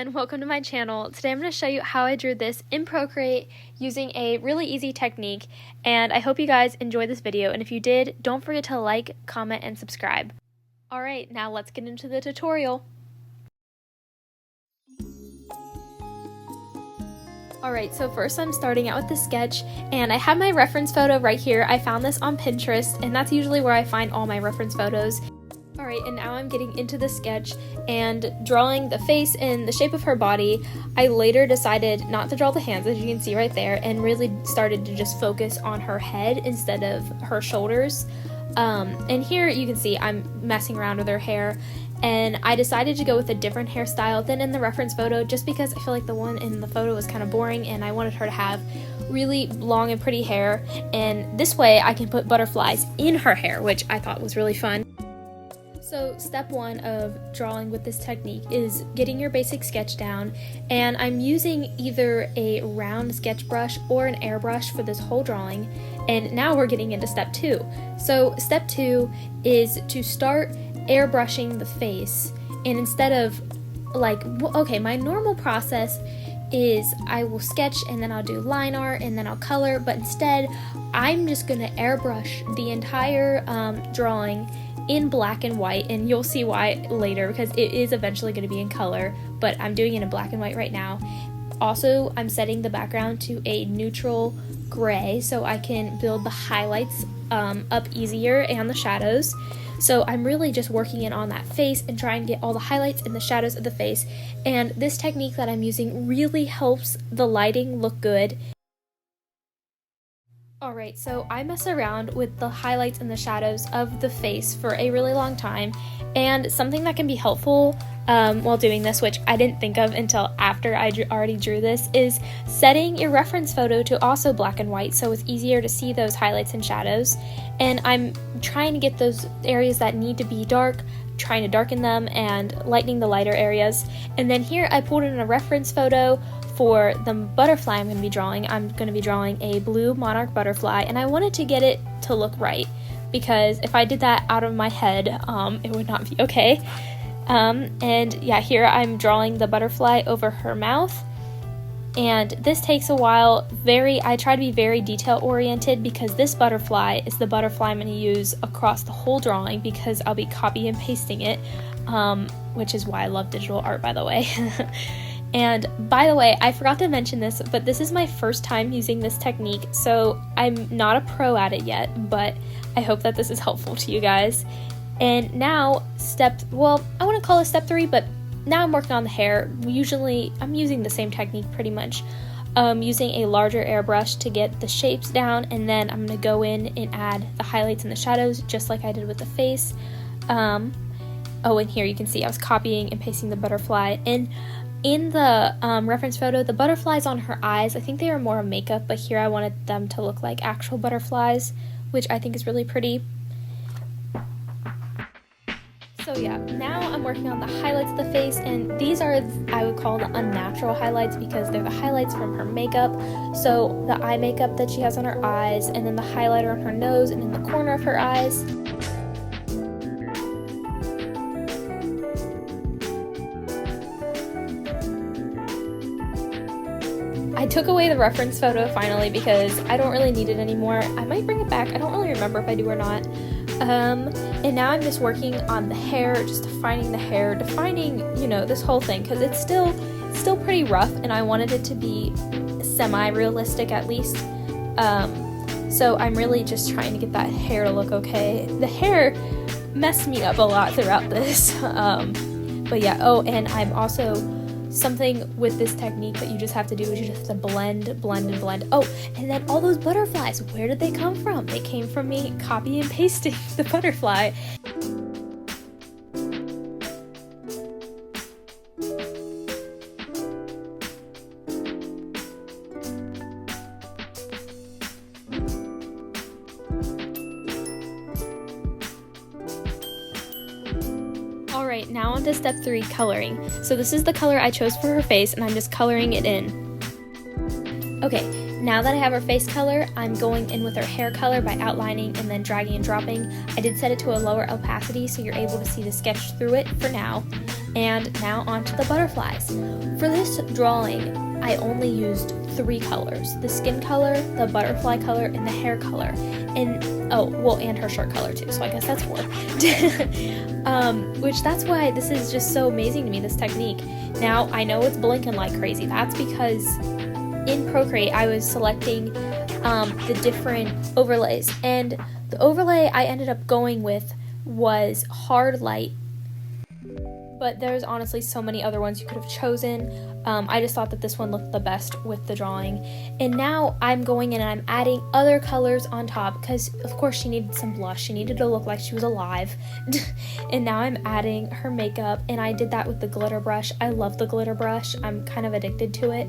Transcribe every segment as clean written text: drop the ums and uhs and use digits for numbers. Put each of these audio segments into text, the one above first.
everyone, welcome to my channel. Today I'm going to show you how I drew this in Procreate using a really easy technique, and I hope you guys enjoyed this video, and if you did, don't forget to like, comment, and subscribe. Alright, now let's get into the tutorial. Alright, so first I'm starting out with the sketch, and I have my reference photo right here. I found this on Pinterest, and that's usually where I find all my reference photos. Alright, and now I'm getting into the sketch and drawing the face and the shape of her body. I later decided not to draw the hands, as you can see right there, and really started to just focus on her head instead of her shoulders. And here you can see I'm messing around with her hair, and I decided to go with a different hairstyle than in the reference photo just because I feel like the one in the photo was kind of boring and I wanted her to have really long and pretty hair, and this way I can put butterflies in her hair, which I thought was really fun. So step one of drawing with this technique is getting your basic sketch down, and I'm using either a round sketch brush or an airbrush for this whole drawing, and now we're getting into step two. So step two is to start airbrushing the face, and instead of my normal process is I will sketch and then I'll do line art and then I'll color, but instead I'm just gonna airbrush the entire drawing in black and white, and you'll see why later because it is eventually going to be in color, but I'm doing it in black and white right now. Also, I'm setting the background to a neutral gray so I can build the highlights up easier and the shadows. So I'm really just working in on that face and trying to get all the highlights and the shadows of the face, and this technique that I'm using really helps the lighting look good. Alright, so I mess around with the highlights and the shadows of the face for a really long time, and something that can be helpful while doing this, which I didn't think of until after I already drew this, is setting your reference photo to also black and white so it's easier to see those highlights and shadows. And I'm trying to get those areas that need to be dark, trying to darken them and lightening the lighter areas. And then here I pulled in a reference photo for the butterfly I'm going to be drawing. I'm going to be drawing a blue monarch butterfly, and I wanted to get it to look right because if I did that out of my head, it would not be okay. And yeah, here I'm drawing the butterfly over her mouth, and this takes a while. I try to be very detail oriented because this butterfly is the butterfly I'm going to use across the whole drawing because I'll be copy and pasting it, which is why I love digital art, by the way. And by the way, I forgot to mention this, but this is my first time using this technique, so I'm not a pro at it yet, but I hope that this is helpful to you guys. And now I want to call it step 3, but now I'm working on the hair. Usually I'm using the same technique pretty much, using a larger airbrush to get the shapes down, and then I'm going to go in and add the highlights and the shadows just like I did with the face. And here you can see I was copying and pasting the butterfly, and in the reference photo, the butterflies on her eyes, I think they were more of makeup, but here I wanted them to look like actual butterflies, which I think is really pretty. So yeah, now I'm working on the highlights of the face, and these are, I would call, the unnatural highlights because they're the highlights from her makeup. So the eye makeup that she has on her eyes, and then the highlighter on her nose and in the corner of her eyes. I took away the reference photo finally because I don't really need it anymore. I might bring it back. I don't really remember if I do or not. And now I'm just working on the hair, just defining the hair, this whole thing, because it's still pretty rough, and I wanted it to be semi-realistic at least. So I'm really just trying to get that hair to look okay. The hair messed me up a lot throughout this. But yeah, and I'm also... something with this technique that you just have to do is you just have to blend. Oh, and then all those butterflies, where did they come from? They came from me copy and pasting the butterfly. Alright, now on to step 3, coloring. So this is the color I chose for her face, and I'm just coloring it in. Okay, now that I have her face color, I'm going in with her hair color by outlining and then dragging and dropping. I did set it to a lower opacity so you're able to see the sketch through it for now. And now onto the butterflies. For this drawing, I only used 3 colors: the skin color, the butterfly color, and the hair color. And and her shirt color too, so I guess that's 4. Which that's why this is just so amazing to me, this technique. Now, I know it's blinking like crazy. That's because in Procreate, I was selecting the different overlays, and the overlay I ended up going with was hard light, but there's honestly so many other ones you could have chosen. I just thought that this one looked the best with the drawing. And now I'm going in and I'm adding other colors on top, because of course she needed some blush. She needed to look like she was alive. And now I'm adding her makeup, and I did that with the glitter brush. I love the glitter brush. I'm kind of addicted to it.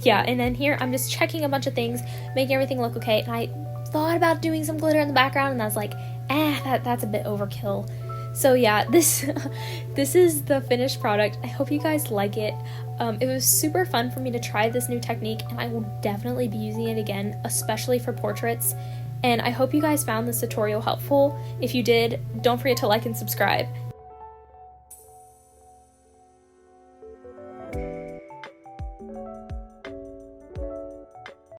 Yeah, and then here I'm just checking a bunch of things, making everything look okay. And I thought about doing some glitter in the background, and I was like, that's a bit overkill. So yeah, this is the finished product. I hope you guys like it. It was super fun for me to try this new technique, and I will definitely be using it again, especially for portraits. And I hope you guys found this tutorial helpful. If you did, don't forget to like and subscribe.